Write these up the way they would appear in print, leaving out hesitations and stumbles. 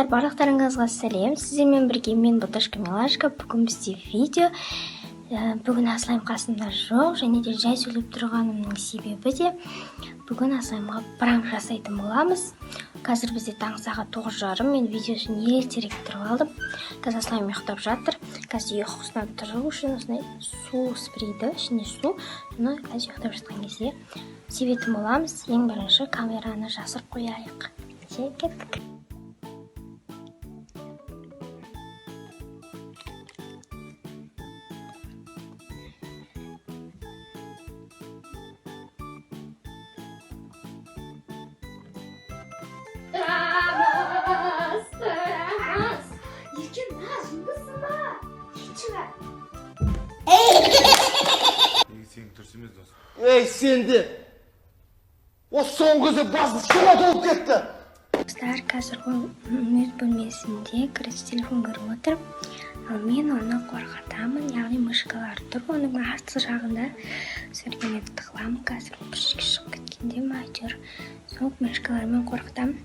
Достар, барлықтарыңызға сәлем. Сіздермен бірге мен Боташка Милашка. Бүгін бізде видео. Бүгін Аслайым қасымда жоқ, және де жай сөйлеп тұрғанымның себебі де бүгін Аслайымға пранк жасайтын боламыз. Қазір бізде таң сағат 9:30, мен видеосын ертерек тұрып алдым. Қазір Аслайым ұйықтап жатыр. Қазір ұйқысынан тұру үшін осындай су спрейді, ішіне су, соны қазір ұйықтап жатқан кезде себетін боламыз. Ең бірінші камераны жасырып қояйық. Кеттік. Ey сенде! Осы соңғы кезде басым суға толып кетті. Достар, қазір ол өз бөлмесінде телефон көріп отыр. Ал мен оны қорқытамын, яғни мышкалар тұр. Оның асты жағында сөргемен тығыламын. Қазір бір жерге шығып кеткенде ме әйтеуір сол мышкалармен қорқытамын.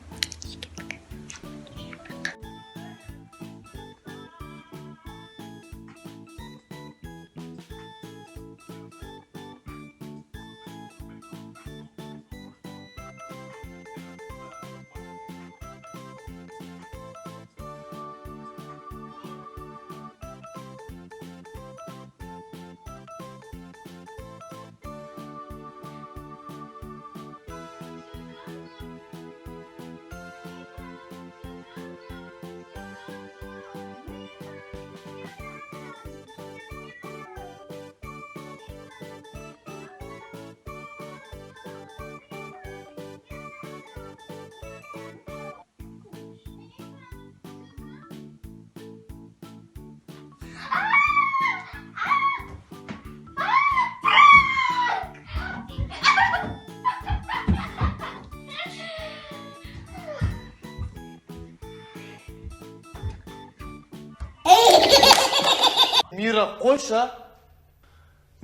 Мира, қойша.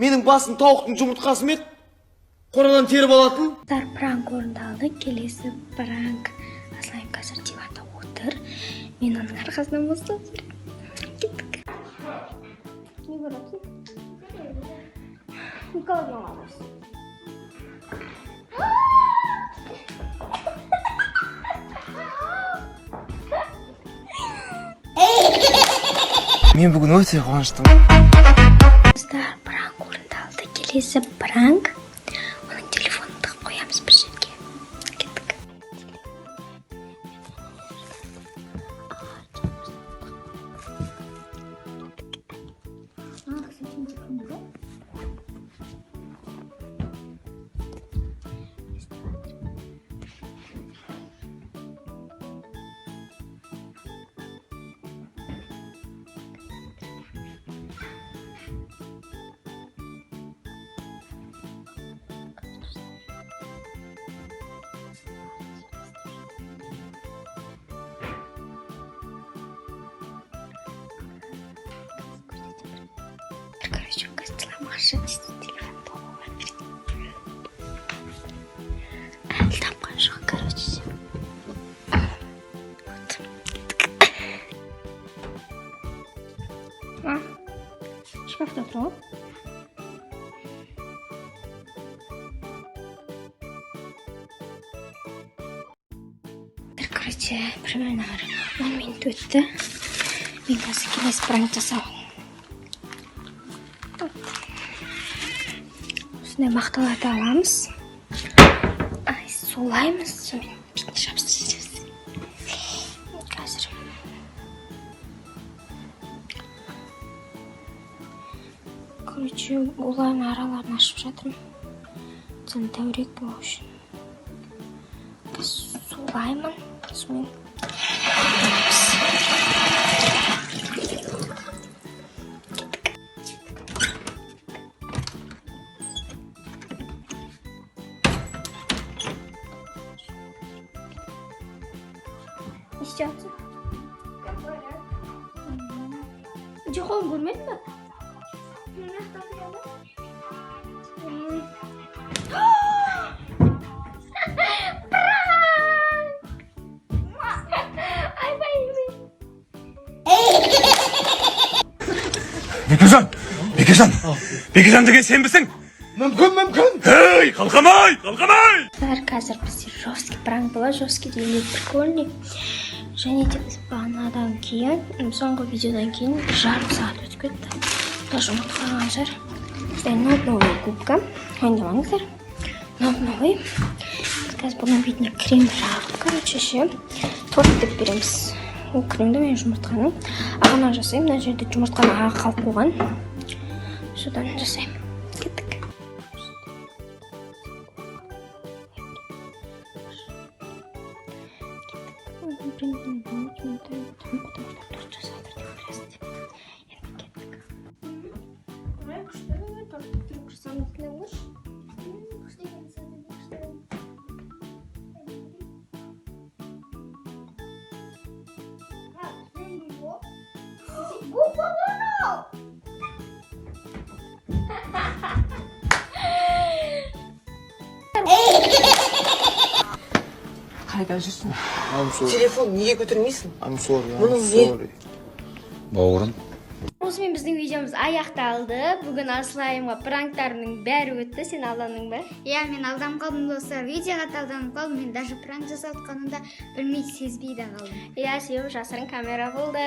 Менің басым тауықтың жұмыртқасы ма еді? Қорадан теріп алатын. Пранк орындалды. Келесі пранк Аслайым қазір диванда отыр. Мен оның арқасынан босап жүремін. Кеттік. Не көріпсің? Николай оңалмайсың. Мен бүгін өте қуаныштымын. Достар, пранк орындалды. Келесі пранк. Оның телефонын тығып қоямыз бір жерге. Кеттік. Короче, сломавший телефон дома. Там хорошо, короче. Вот. Шкафта троп. Короче, примерно 10 минут өтті. Мен қазір келесі пранк жасауым. Осындай мақталарды аламыз. Сулаймыз. Сонымен бетіне жабыстырып. Қазір. Короче, олардың араларын ашып жатырмын. Соны тәурек болу үшін. Сулаймын. Сонымен İstiyorsun. Çoğun görmedin mi? Prank! Ay ben Бекежан деген сенбісің? Мүмкін. Ей, қалқамай! Қазір бізде жесткий пранк болады, жесткий дейді прикольный. Және де біз бағанадан кейін, соңғы видеодан кейін жарым сағат өтіп кетті. Даже ұмытқан жар. Новая губка. Ойнамаңыздар. Новый. Қазір бұның бетіне крем жағып, короче, ше. Торт деп береміз. Ол кремді мен жұмыртқаны ағынан жасаймын. Мына жерде жұмыртқаны аға қалып қойған. Содан жасаймын. Кеттік. Қайда жүрсің? I'm sorry. Телефон неге көтермейсің? I'm sorry. Мұның I'm не? sorry. Бауырым. Осымен біздің видеомыз аяқталды. Бүгін Аслайымға пранктарының бәрі өтті. Сен алдандың ба? Иә, мен алданып қалдым достар. Видеоға талданып қалдым. Мен даже пранк жасатқанымда білмей сезбей де қалдым. Иә, себебі жасырын камера болды.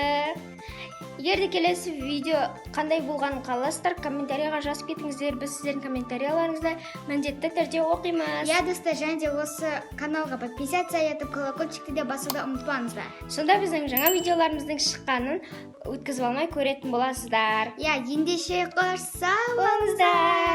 Егер де келесі видео қандай болғанын қаласыздар, комментарияға жазып кетіңіздер. Біз сіздердің комментарияларыңызды міндетті түрде оқимыз. Иә, достар, және де осы каналға подписаться етіп, колокольчикті де басуды ұмытпаңыздар. Сонда біздің жаңа видеоларымыздың шыққанын өткізіп алмай көретін боласыздар. Иә, ендеше қош сау Болыңыздар.